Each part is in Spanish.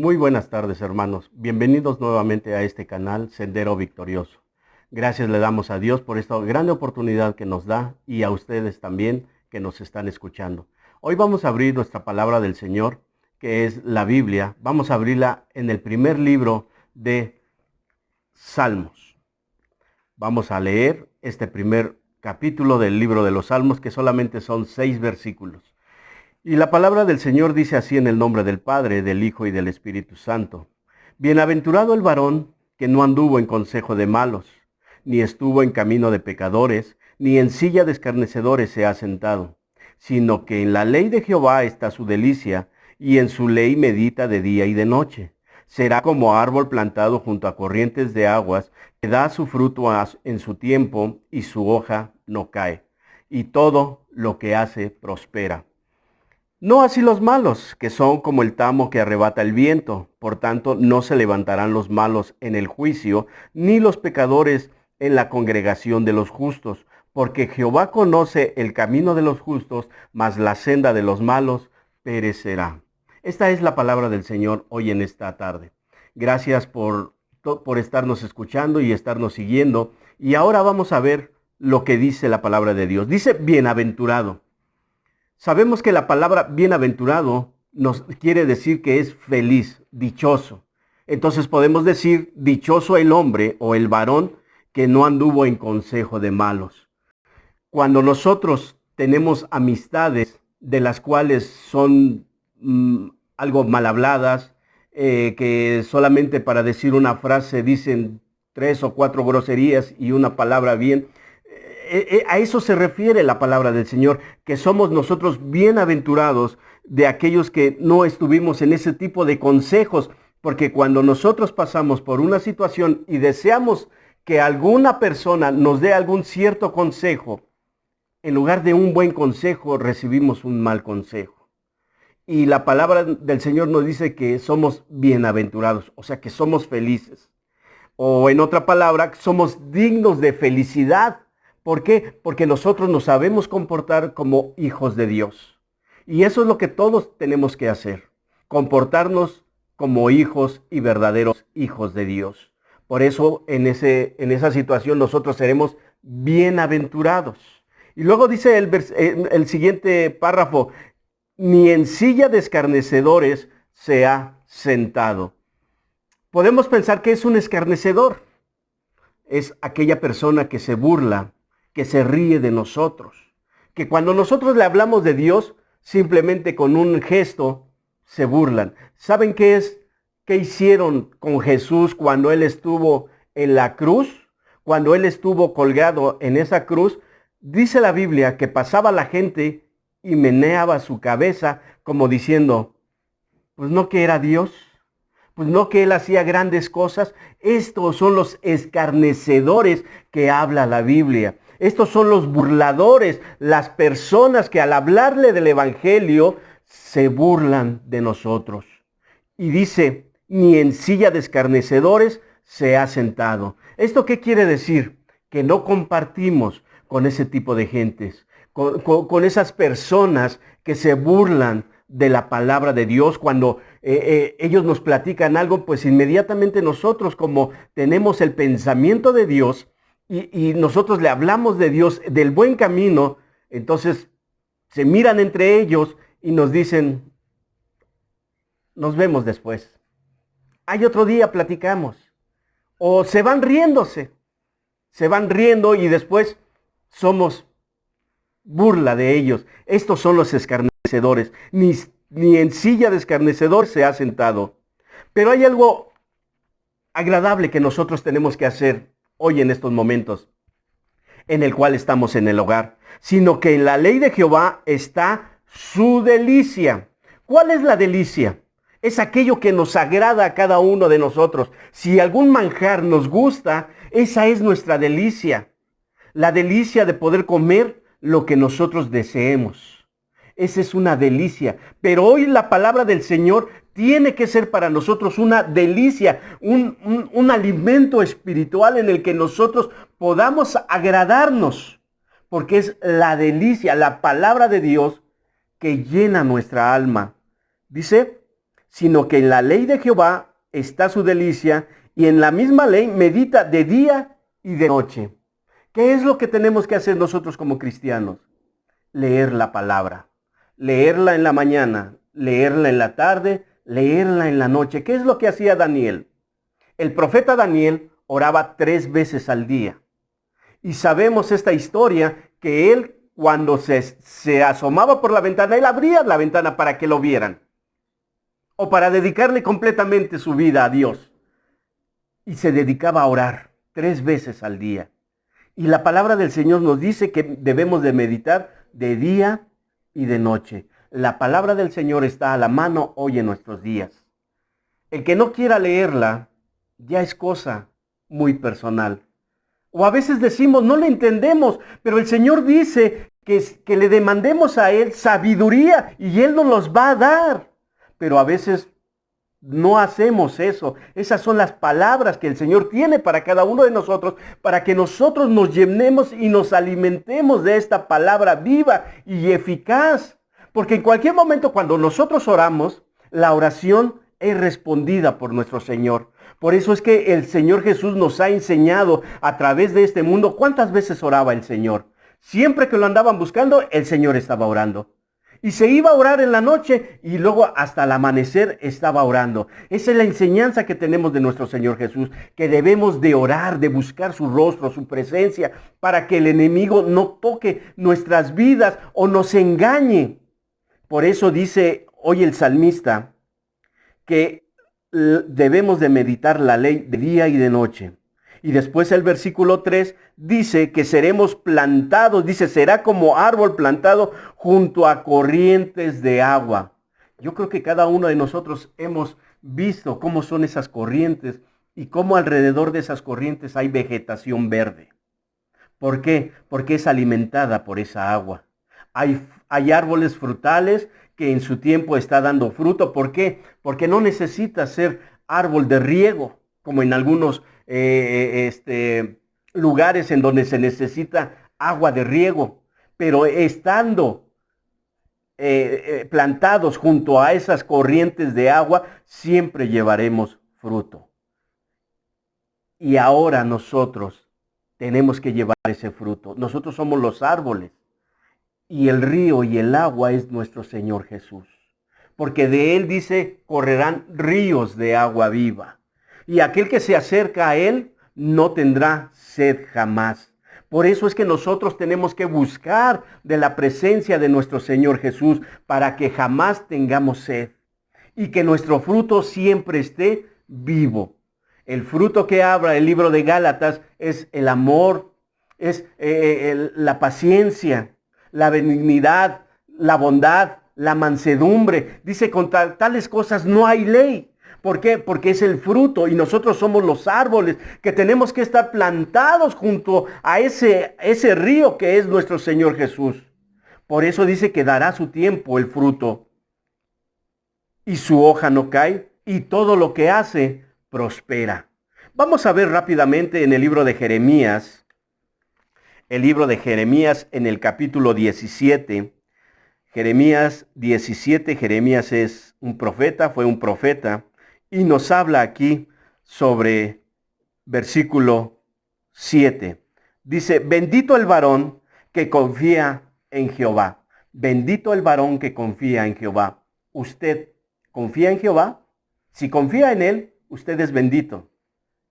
Muy buenas tardes, hermanos. Bienvenidos nuevamente a este canal Sendero Victorioso. Gracias le damos a Dios por esta gran oportunidad que nos da y a ustedes también que nos están escuchando. Hoy vamos a abrir nuestra palabra del Señor, que es la Biblia. Vamos a abrirla en el primer libro de Salmos. Vamos a leer este primer capítulo del libro de los Salmos, que solamente son 6 versículos. Y la palabra del Señor dice así en el nombre del Padre, del Hijo y del Espíritu Santo. Bienaventurado el varón que no anduvo en consejo de malos, ni estuvo en camino de pecadores, ni en silla de escarnecedores se ha sentado, sino que en la ley de Jehová está su delicia, y en su ley medita de día y de noche. Será como árbol plantado junto a corrientes de aguas, que da su fruto en su tiempo, y su hoja no cae, y todo lo que hace prospera. No así los malos, que son como el tamo que arrebata el viento. Por tanto, no se levantarán los malos en el juicio, ni los pecadores en la congregación de los justos, porque Jehová conoce el camino de los justos, mas la senda de los malos perecerá. Esta es la palabra del Señor hoy en esta tarde. Gracias por estarnos escuchando y estarnos siguiendo. Y ahora vamos a ver lo que dice la palabra de Dios. Dice bienaventurado. Sabemos que la palabra bienaventurado nos quiere decir que es feliz, dichoso. Entonces podemos decir dichoso el hombre o el varón que no anduvo en consejo de malos. Cuando nosotros tenemos amistades de las cuales son algo mal habladas, que solamente para decir una frase dicen 3 o 4 groserías y una palabra bien, a eso se refiere la palabra del Señor, que somos nosotros bienaventurados de aquellos que no estuvimos en ese tipo de consejos, porque cuando nosotros pasamos por una situación y deseamos que alguna persona nos dé algún cierto consejo, en lugar de un buen consejo recibimos un mal consejo. Y la palabra del Señor nos dice que somos bienaventurados, o sea que somos felices. O en otra palabra, somos dignos de felicidad. ¿Por qué? Porque nosotros nos sabemos comportar como hijos de Dios. Y eso es lo que todos tenemos que hacer. Comportarnos como hijos y verdaderos hijos de Dios. Por eso en esa situación nosotros seremos bienaventurados. Y luego dice el siguiente párrafo, ni en silla de escarnecedores se ha sentado. Podemos pensar que es un escarnecedor. Es aquella persona que se burla, que se ríe de nosotros, que cuando nosotros le hablamos de Dios, simplemente con un gesto se burlan. ¿Saben qué es? ¿Qué hicieron con Jesús cuando Él estuvo en la cruz? Cuando Él estuvo colgado en esa cruz, dice la Biblia que pasaba la gente y meneaba su cabeza como diciendo, pues no que era Dios, pues no que Él hacía grandes cosas. Estos son los escarnecedores que habla la Biblia. Estos son los burladores, las personas que al hablarle del Evangelio se burlan de nosotros. Y dice, ni en silla de escarnecedores se ha sentado. ¿Esto qué quiere decir? Que no compartimos con ese tipo de gentes, con esas personas que se burlan de la palabra de Dios. Cuando ellos nos platican algo, pues inmediatamente nosotros, como tenemos el pensamiento de Dios, y nosotros le hablamos de Dios, del buen camino, entonces se miran entre ellos y nos dicen, nos vemos después. Hay otro día, platicamos. O se van riendo y después somos burla de ellos. Estos son los escarnecedores. Ni en silla de escarnecedor se ha sentado. Pero hay algo agradable que nosotros tenemos que hacer hoy en estos momentos en el cual estamos en el hogar, sino que en la ley de Jehová está su delicia. ¿Cuál es la delicia? Es aquello que nos agrada a cada uno de nosotros. Si algún manjar nos gusta, esa es nuestra delicia. La delicia de poder comer lo que nosotros deseemos. Esa es una delicia. Pero hoy la palabra del Señor tiene que ser para nosotros una delicia, un alimento espiritual en el que nosotros podamos agradarnos, porque es la delicia, la palabra de Dios que llena nuestra alma. Dice, sino que en la ley de Jehová está su delicia, y en la misma ley medita de día y de noche. ¿Qué es lo que tenemos que hacer nosotros como cristianos? Leer la palabra. Leerla en la mañana, leerla en la tarde, leerla en la noche. ¿Qué es lo que hacía Daniel? El profeta Daniel oraba 3 veces al día. Y sabemos esta historia que él, cuando se asomaba por la ventana, él abría la ventana para que lo vieran. O para dedicarle completamente su vida a Dios. Y se dedicaba a orar 3 veces al día. Y la palabra del Señor nos dice que debemos de meditar de día y de noche. La palabra del Señor está a la mano hoy en nuestros días. El que no quiera leerla ya es cosa muy personal. O a veces decimos, no le entendemos, pero el Señor dice que le demandemos a Él sabiduría y Él nos los va a dar. Pero a veces no hacemos eso. Esas son las palabras que el Señor tiene para cada uno de nosotros, para que nosotros nos llenemos y nos alimentemos de esta palabra viva y eficaz. Porque en cualquier momento cuando nosotros oramos, la oración es respondida por nuestro Señor. Por eso es que el Señor Jesús nos ha enseñado a través de este mundo cuántas veces oraba el Señor. Siempre que lo andaban buscando, el Señor estaba orando. Y se iba a orar en la noche y luego hasta el amanecer estaba orando. Esa es la enseñanza que tenemos de nuestro Señor Jesús, que debemos de orar, de buscar su rostro, su presencia, para que el enemigo no toque nuestras vidas o nos engañe. Por eso dice hoy el salmista que debemos de meditar la ley de día y de noche. Y después el versículo 3 dice que seremos plantados, dice, será como árbol plantado junto a corrientes de agua. Yo creo que cada uno de nosotros hemos visto cómo son esas corrientes y cómo alrededor de esas corrientes hay vegetación verde. ¿Por qué? Porque es alimentada por esa agua. Hay árboles frutales que en su tiempo está dando fruto. ¿Por qué? Porque no necesita ser árbol de riego, como en algunos lugares en donde se necesita agua de riego. Pero estando plantados junto a esas corrientes de agua, siempre llevaremos fruto. Y ahora nosotros tenemos que llevar ese fruto. Nosotros somos los árboles. Y el río y el agua es nuestro Señor Jesús. Porque de Él dice, correrán ríos de agua viva. Y aquel que se acerca a Él no tendrá sed jamás. Por eso es que nosotros tenemos que buscar de la presencia de nuestro Señor Jesús para que jamás tengamos sed. Y que nuestro fruto siempre esté vivo. El fruto que habla el libro de Gálatas es el amor, es la paciencia, la benignidad, la bondad, la mansedumbre. Dice, contra tales cosas no hay ley. ¿Por qué? Porque es el fruto y nosotros somos los árboles que tenemos que estar plantados junto a ese río que es nuestro Señor Jesús. Por eso dice que dará su tiempo el fruto y su hoja no cae y todo lo que hace prospera. Vamos a ver rápidamente en el libro de Jeremías. El libro de Jeremías en el capítulo 17. Jeremías 17, Jeremías es un profeta, fue un profeta, y nos habla aquí sobre versículo 7. Dice, bendito el varón que confía en Jehová. Bendito el varón que confía en Jehová. ¿Usted confía en Jehová? Si confía en Él, usted es bendito.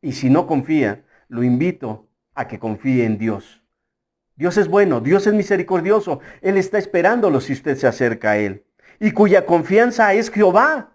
Y si no confía, lo invito a que confíe en Dios. Dios es bueno, Dios es misericordioso. Él está esperándolo si usted se acerca a Él. Y cuya confianza es Jehová.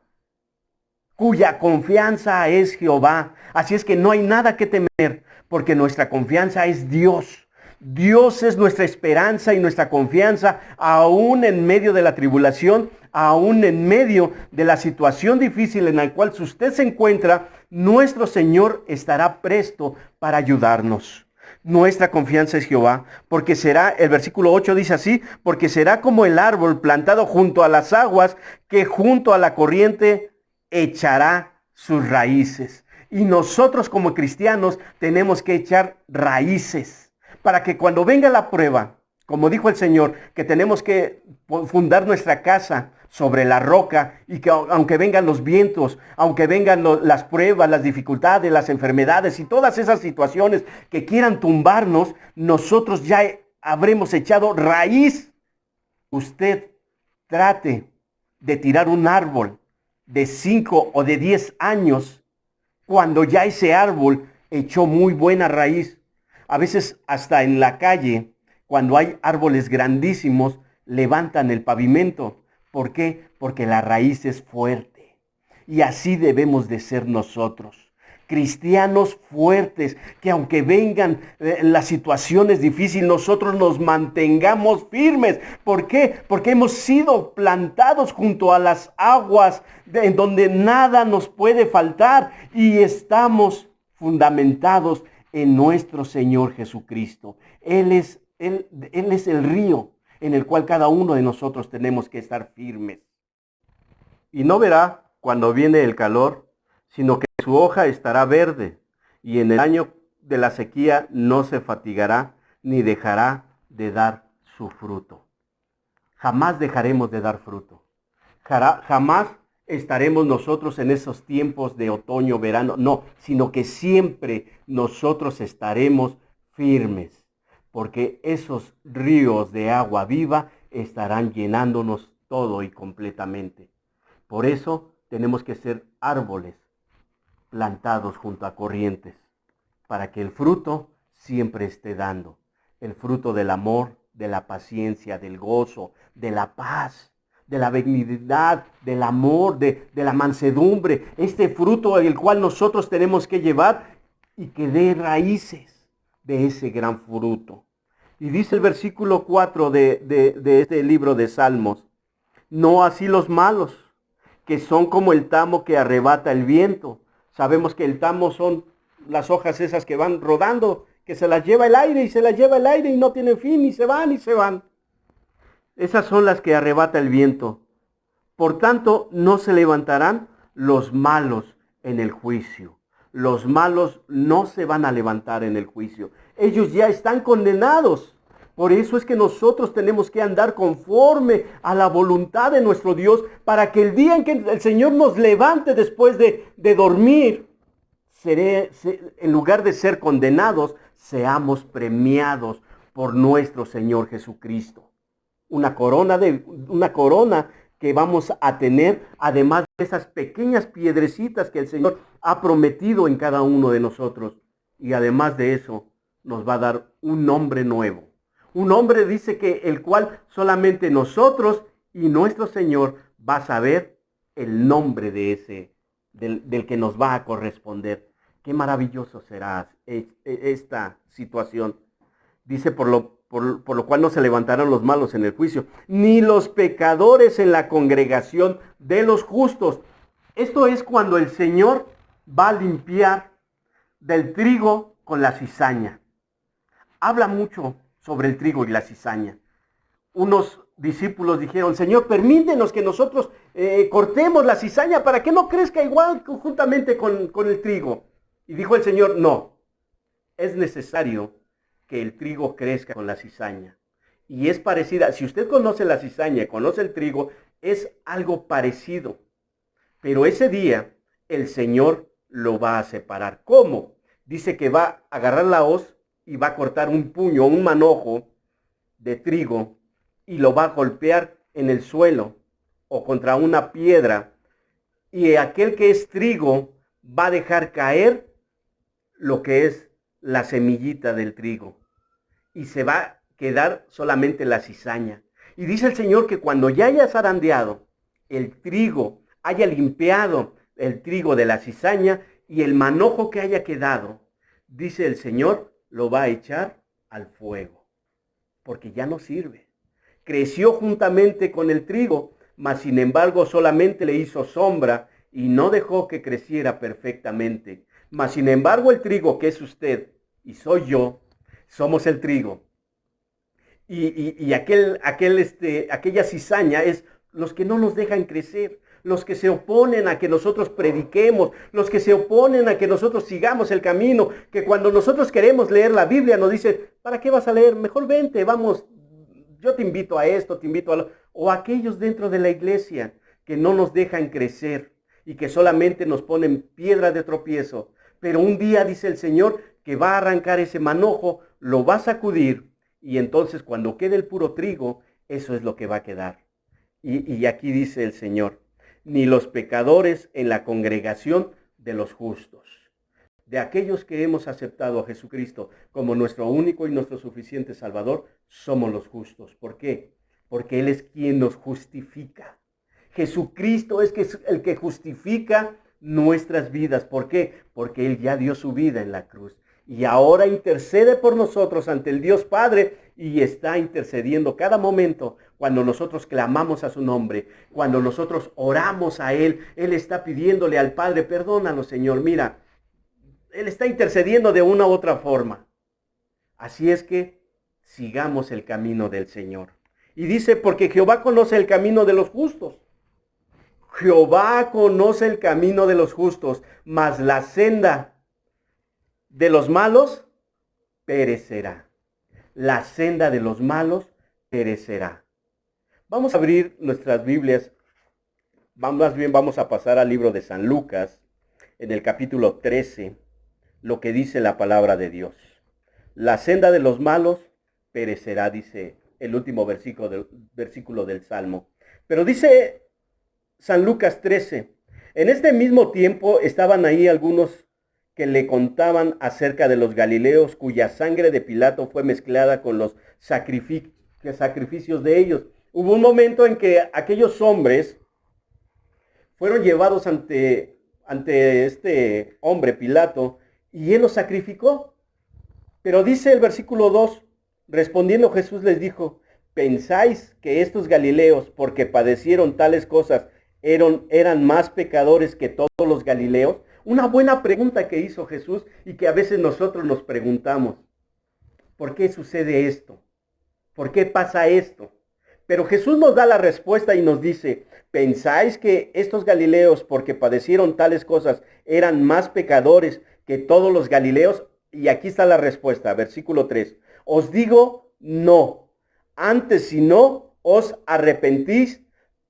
Cuya confianza es Jehová. Así es que no hay nada que temer, porque nuestra confianza es Dios. Dios es nuestra esperanza y nuestra confianza, aún en medio de la tribulación, aún en medio de la situación difícil en la cual usted se encuentra, nuestro Señor estará presto para ayudarnos. Nuestra confianza es Jehová, porque será, el versículo 8 dice así, porque será como el árbol plantado junto a las aguas, que junto a la corriente echará sus raíces. Y nosotros como cristianos tenemos que echar raíces, para que cuando venga la prueba, Como dijo el Señor, que tenemos que fundar nuestra casa sobre la roca y que aunque vengan los vientos, aunque vengan las pruebas, las dificultades, las enfermedades y todas esas situaciones que quieran tumbarnos, nosotros ya habremos echado raíz. Usted trate de tirar un árbol de 5 o de 10 años cuando ya ese árbol echó muy buena raíz. A veces hasta en la calle, cuando hay árboles grandísimos, levantan el pavimento. ¿Por qué? Porque la raíz es fuerte. Y así debemos de ser nosotros. Cristianos fuertes, que aunque vengan las situaciones difíciles, nosotros nos mantengamos firmes. ¿Por qué? Porque hemos sido plantados junto a las aguas, en donde nada nos puede faltar, y estamos fundamentados en nuestro Señor Jesucristo. Él es el río en el cual cada uno de nosotros tenemos que estar firmes. Y no verá cuando viene el calor, sino que su hoja estará verde, y en el año de la sequía no se fatigará, ni dejará de dar su fruto. Jamás dejaremos de dar fruto. Jamás estaremos nosotros en esos tiempos de otoño, verano, no, sino que siempre nosotros estaremos firmes, porque esos ríos de agua viva estarán llenándonos todo y completamente. Por eso tenemos que ser árboles plantados junto a corrientes, para que el fruto siempre esté dando. El fruto del amor, de la paciencia, del gozo, de la paz, de la benignidad, del amor, de la mansedumbre. Este fruto el cual nosotros tenemos que llevar y que dé raíces de ese gran fruto. Y dice el versículo 4 de este libro de Salmos: no así los malos, que son como el tamo que arrebata el viento. Sabemos que el tamo son las hojas esas que van rodando, que se las lleva el aire y se las lleva el aire y no tienen fin, y se van y se van. Esas son las que arrebata el viento. Por tanto, no se levantarán los malos en el juicio. Los malos no se van a levantar en el juicio. Ellos ya están condenados. Por eso es que nosotros tenemos que andar conforme a la voluntad de nuestro Dios, para que el día en que el Señor nos levante después de dormir, en lugar de ser condenados, seamos premiados por nuestro Señor Jesucristo. Una corona que vamos a tener, además de esas pequeñas piedrecitas que el Señor ha prometido en cada uno de nosotros. Y además de eso, nos va a dar un nombre nuevo. Un nombre, dice, que el cual solamente nosotros y nuestro Señor va a saber el nombre de ese, del que nos va a corresponder. Qué maravilloso será esta situación. Dice, por lo cual no se levantarán los malos en el juicio, ni los pecadores en la congregación de los justos. Esto es cuando el Señor va a limpiar del trigo con la cizaña. Habla mucho sobre el trigo y la cizaña. Unos discípulos dijeron: Señor, permítenos que nosotros cortemos la cizaña para que no crezca igual juntamente con el trigo. Y dijo el Señor: no, es necesario que el trigo crezca con la cizaña. Y es parecida, si usted conoce la cizaña, conoce el trigo, es algo parecido. Pero ese día el Señor lo va a separar. ¿Cómo? Dice que va a agarrar la hoz y va a cortar un puño, un manojo de trigo, y lo va a golpear en el suelo o contra una piedra. Y aquel que es trigo va a dejar caer lo que es la semillita del trigo, y se va a quedar solamente la cizaña. Y dice el Señor que cuando ya haya zarandeado el trigo, haya limpiado el trigo de la cizaña, y el manojo que haya quedado, dice el Señor, lo va a echar al fuego, porque ya no sirve. Creció juntamente con el trigo, mas sin embargo solamente le hizo sombra y no dejó que creciera perfectamente. Mas sin embargo el trigo, que es usted y soy yo, somos el trigo. Y aquella cizaña es los que no nos dejan crecer, los que se oponen a que nosotros prediquemos, los que se oponen a que nosotros sigamos el camino, que cuando nosotros queremos leer la Biblia nos dicen: ¿para qué vas a leer? Mejor vente, vamos yo te invito a esto, te invito a lo... O aquellos dentro de la iglesia que no nos dejan crecer y que solamente nos ponen piedra de tropiezo. Pero un día dice el Señor que va a arrancar ese manojo, lo va a sacudir y entonces cuando quede el puro trigo, eso es lo que va a quedar. Y aquí dice el Señor, ni los pecadores en la congregación de los justos. De aquellos que hemos aceptado a Jesucristo como nuestro único y nuestro suficiente Salvador, somos los justos. ¿Por qué? Porque Él es quien nos justifica. Jesucristo es el que justifica nuestras vidas. ¿Por qué? Porque Él ya dio su vida en la cruz. Y ahora intercede por nosotros ante el Dios Padre y está intercediendo cada momento cuando nosotros clamamos a su nombre, cuando nosotros oramos a Él. Él está pidiéndole al Padre, perdónanos, Señor, mira, Él está intercediendo de una u otra forma. Así es que sigamos el camino del Señor. Y dice, porque Jehová conoce el camino de los justos. Jehová conoce el camino de los justos, mas la senda de los malos perecerá. La senda de los malos perecerá. Vamos a abrir nuestras Biblias. Más bien vamos a pasar al libro de San Lucas, en el capítulo 13, lo que dice la palabra de Dios. La senda de los malos perecerá, dice el último versículo del Salmo. Pero dice San Lucas 13, en este mismo tiempo estaban ahí algunos que le contaban acerca de los galileos cuya sangre de Pilato fue mezclada con los sacrificios de ellos. Hubo un momento en que aquellos hombres fueron llevados ante este hombre Pilato y él los sacrificó. Pero dice el versículo 2, respondiendo Jesús les dijo, ¿pensáis que estos galileos, porque padecieron tales cosas, eran más pecadores que todos los galileos? Una buena pregunta que hizo Jesús y que a veces nosotros nos preguntamos. ¿Por qué sucede esto? ¿Por qué pasa esto? Pero Jesús nos da la respuesta y nos dice, ¿pensáis que estos galileos, porque padecieron tales cosas, eran más pecadores que todos los galileos? Y aquí está la respuesta, versículo 3. Os digo, no. Antes, si no os arrepentís,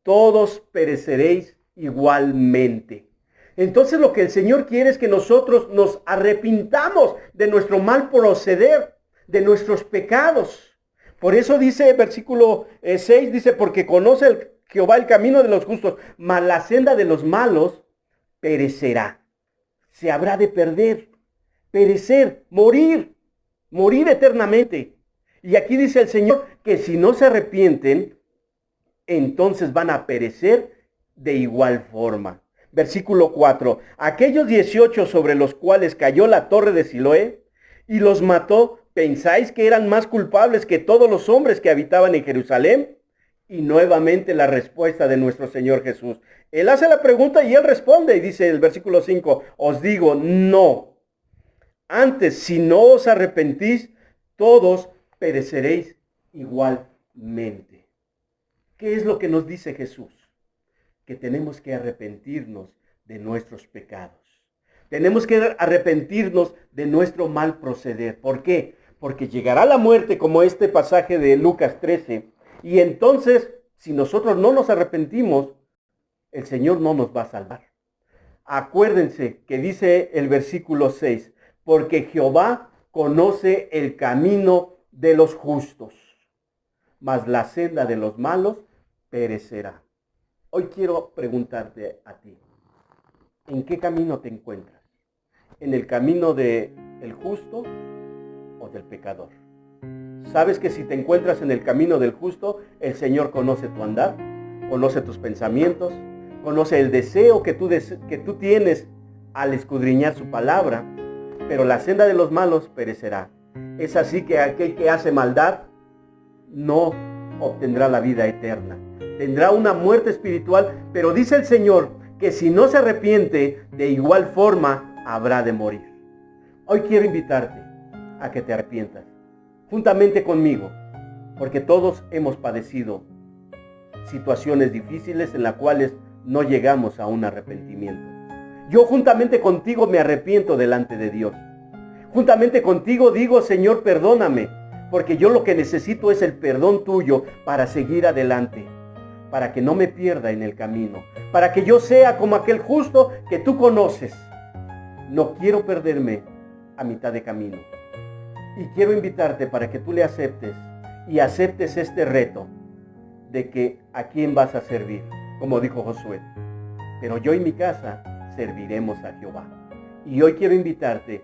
todos pereceréis igualmente. Entonces lo que el Señor quiere es que nosotros nos arrepintamos de nuestro mal proceder, de nuestros pecados. Por eso dice versículo 6, dice, porque conoce Jehová el camino de los justos, mas la senda de los malos perecerá. Se habrá de perder, perecer, morir eternamente. Y aquí dice el Señor que si no se arrepienten, entonces van a perecer de igual forma. Versículo 4. Aquellos 18 sobre los cuales cayó la torre de Siloé y los mató, ¿pensáis que eran más culpables que todos los hombres que habitaban en Jerusalén? Y nuevamente la respuesta de nuestro Señor Jesús. Él hace la pregunta y él responde y dice el versículo 5, os digo, no. Antes, si no os arrepentís, todos pereceréis igualmente. ¿Qué es lo que nos dice Jesús? Que tenemos que arrepentirnos de nuestros pecados. Tenemos que arrepentirnos de nuestro mal proceder. ¿Por qué? Porque llegará la muerte como este pasaje de Lucas 13. Y entonces, si nosotros no nos arrepentimos, el Señor no nos va a salvar. Acuérdense que dice el versículo 6, porque Jehová conoce el camino de los justos, mas la senda de los malos perecerá. Hoy quiero preguntarte a ti, ¿en qué camino te encuentras? ¿En el camino del justo o del pecador? ¿Sabes que si te encuentras en el camino del justo, el Señor conoce tu andar, conoce tus pensamientos, conoce el deseo que tú tienes al escudriñar su palabra, pero la senda de los malos perecerá? Es así que aquel que hace maldad no obtendrá la vida eterna. Tendrá una muerte espiritual, pero dice el Señor que si no se arrepiente, de igual forma habrá de morir. Hoy quiero invitarte a que te arrepientas, juntamente conmigo, porque todos hemos padecido situaciones difíciles en las cuales no llegamos a un arrepentimiento. Yo juntamente contigo me arrepiento delante de Dios. Juntamente contigo digo, Señor, perdóname, porque yo lo que necesito es el perdón tuyo para seguir adelante, para que no me pierda en el camino, para que yo sea como aquel justo que tú conoces. No quiero perderme a mitad de camino. Y quiero invitarte para que tú le aceptes y aceptes este reto de que a quién vas a servir, como dijo Josué. Pero yo y mi casa serviremos a Jehová. Y hoy quiero invitarte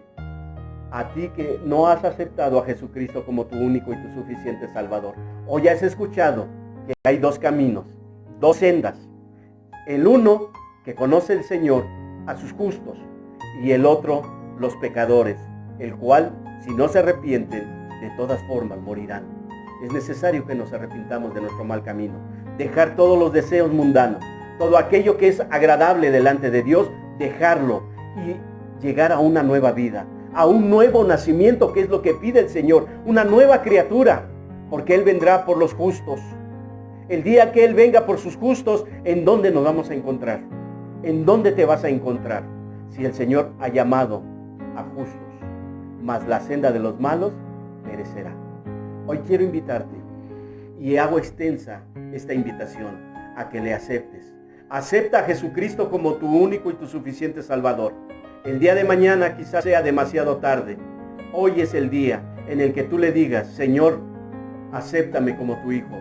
a ti que no has aceptado a Jesucristo como tu único y tu suficiente Salvador. Hoy has escuchado que hay dos caminos, dos sendas. El uno que conoce el Señor a sus justos y el otro los pecadores, el cual si no se arrepienten de todas formas morirán. Es necesario que nos arrepintamos de nuestro mal camino, dejar todos los deseos mundanos, todo aquello que es agradable delante de Dios, dejarlo y llegar a una nueva vida, a un nuevo nacimiento, que es lo que pide el Señor, una nueva criatura, porque Él vendrá por los justos. El día que Él venga por sus justos, ¿en dónde nos vamos a encontrar? ¿En dónde te vas a encontrar? Si el Señor ha llamado a justos, mas la senda de los malos perecerá. Hoy quiero invitarte y hago extensa esta invitación a que le aceptes. Acepta a Jesucristo como tu único y tu suficiente Salvador. El día de mañana quizás sea demasiado tarde. Hoy es el día en el que tú le digas: Señor, acéptame como tu hijo.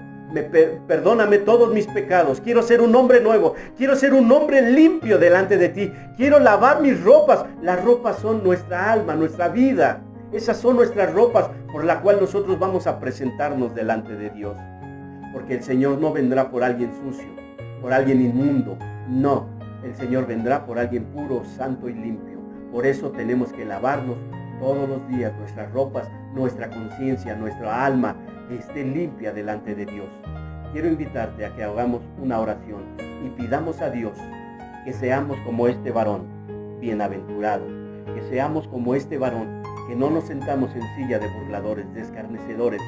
Perdóname todos mis pecados. Quiero ser un hombre nuevo. Quiero ser un hombre limpio delante de ti. Quiero lavar mis ropas. Las ropas son nuestra alma, nuestra vida. Esas son nuestras ropas por la cual nosotros vamos a presentarnos delante de Dios. Porque el Señor no vendrá por alguien sucio, por alguien inmundo. No, el Señor vendrá por alguien puro, santo y limpio. Por eso tenemos que lavarnos todos los días nuestras ropas, nuestra conciencia, nuestra alma, que esté limpia delante de Dios. Quiero invitarte a que hagamos una oración y pidamos a Dios que seamos como este varón bienaventurado, que seamos como este varón, que no nos sentamos en silla de burladores, de escarnecedores,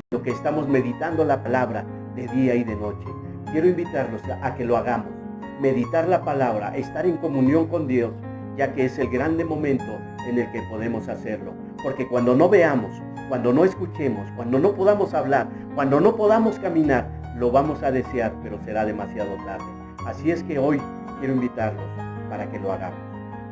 sino que estamos meditando la palabra de día y de noche. Quiero invitarlos a que lo hagamos, meditar la palabra, estar en comunión con Dios, ya que es el grande momento en el que podemos hacerlo. Porque cuando no veamos, cuando no escuchemos, cuando no podamos hablar, cuando no podamos caminar, lo vamos a desear, pero será demasiado tarde. Así es que hoy quiero invitarlos para que lo hagamos.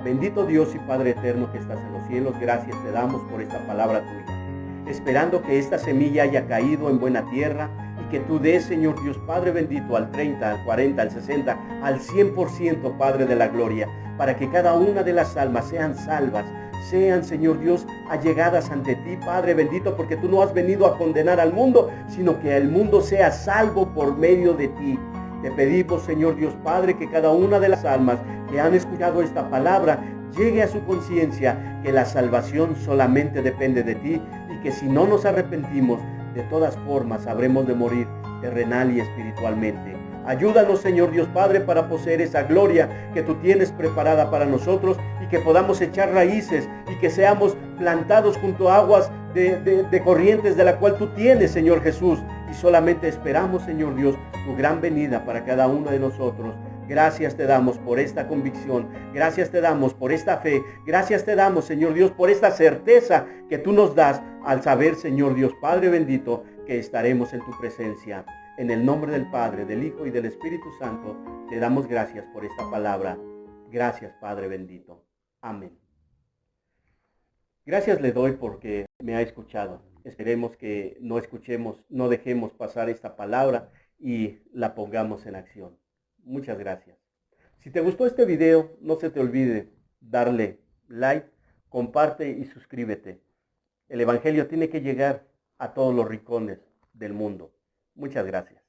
Bendito Dios y Padre eterno que estás en los cielos, gracias te damos por esta palabra tuya, esperando que esta semilla haya caído en buena tierra y que tú des, Señor Dios Padre bendito, al 30, al 40, al 60, al 100%, Padre de la gloria, para que cada una de las almas sean salvas, sean, Señor Dios, allegadas ante ti, Padre bendito, porque tú no has venido a condenar al mundo, sino que el mundo sea salvo por medio de ti. Te pedimos, Señor Dios Padre, que cada una de las almas que han escuchado esta palabra llegue a su conciencia que la salvación solamente depende de ti y que si no nos arrepentimos, de todas formas habremos de morir terrenal y espiritualmente. Ayúdanos, Señor Dios Padre, para poseer esa gloria que tú tienes preparada para nosotros y que podamos echar raíces y que seamos plantados junto a aguas de corrientes de la cual tú tienes, Señor Jesús. Y solamente esperamos, Señor Dios, tu gran venida para cada uno de nosotros. Gracias te damos por esta convicción, gracias te damos por esta fe, gracias te damos, Señor Dios, por esta certeza que tú nos das al saber, Señor Dios Padre bendito, que estaremos en tu presencia. En el nombre del Padre, del Hijo y del Espíritu Santo, te damos gracias por esta palabra. Gracias, Padre bendito. Amén. Gracias le doy porque me ha escuchado. Esperemos que no dejemos pasar esta palabra y la pongamos en acción. Muchas gracias. Si te gustó este video, no se te olvide darle like, comparte y suscríbete. El Evangelio tiene que llegar a todos los rincones del mundo. Muchas gracias.